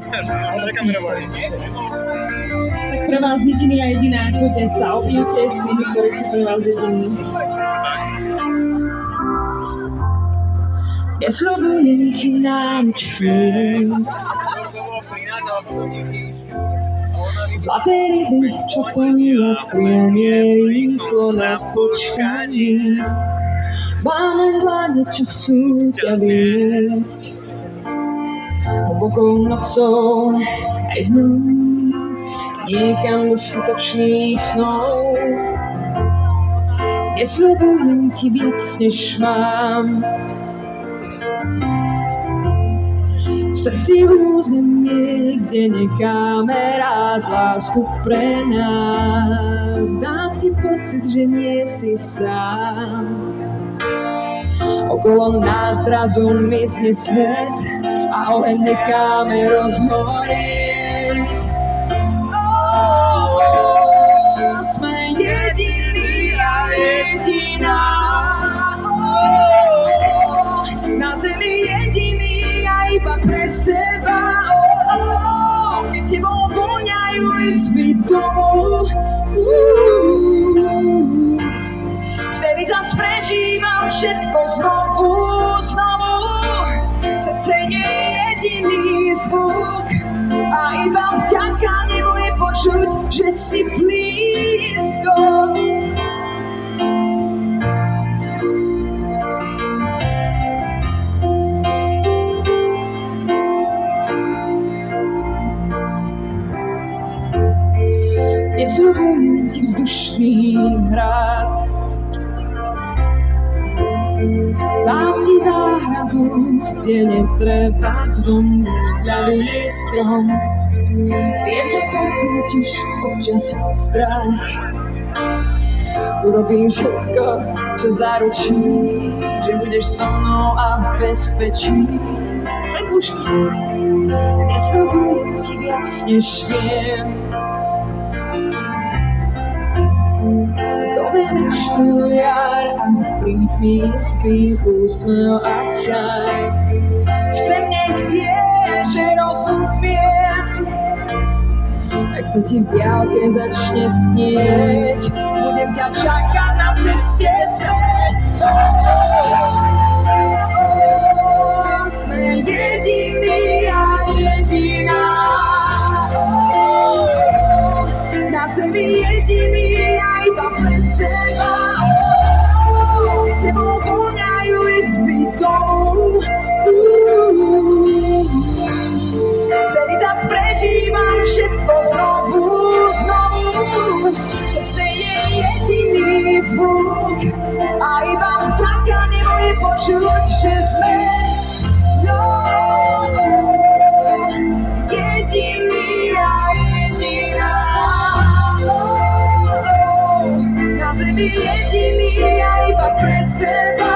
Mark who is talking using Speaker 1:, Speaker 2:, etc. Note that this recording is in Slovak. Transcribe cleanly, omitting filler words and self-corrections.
Speaker 1: Tak pre vás jediný a jediná, kľudne sa objete s tými, ktorí sú pre vás jediní. Nesľubujem ti nám čísť zlaté ryby, čo plnia prianie rýchlo na počkanie. Mám len dlane, čo chcú ťa viesť hlbokou nocou aj dňom niekam do skutočných snov. Nesľubujem ti viac, než mám. V srdci územie, kde necháme raz lásku pre nás. Dám ti pocit, že nie si sám. Okolo nás zrazu mizne svet a oheň necháme rozhorieť. Sme jediní a jediná. Na zemi jediný a iba pre seba. Keď tebou voňajú izby domov, vtedy zas prežívam všetko znovu. Srdce je jediný zvuk a iba vďaka nemu je počuť, že si blízko. Nesľubujem ti vzdušný hrad, dám ti záhradu, kde netreba dvom ľavý strom. Viem, že pocítiš občas strach. Urobím všetko, čo zaručí, že budeš so mnou a v bezpečí. Nesľubujem ti viac, než viem. Venečnú jar a v prítmi spí úsmev a čaj. Chcem, nech vie, že rozumiem. Ak sa ti v diaľke začne snieť, budem ťa čakať na ceste späť. Sme jediní a jediná. Na zemi jediný a iba pre seba. Tebou voňajú izby domov. Vtedy zas prežívam všetko znovu. Srdce je jediný zvuk a iba vďaka nemu je počuť, že sme jediný a jediná. Na zemi jediný a iba pre seba.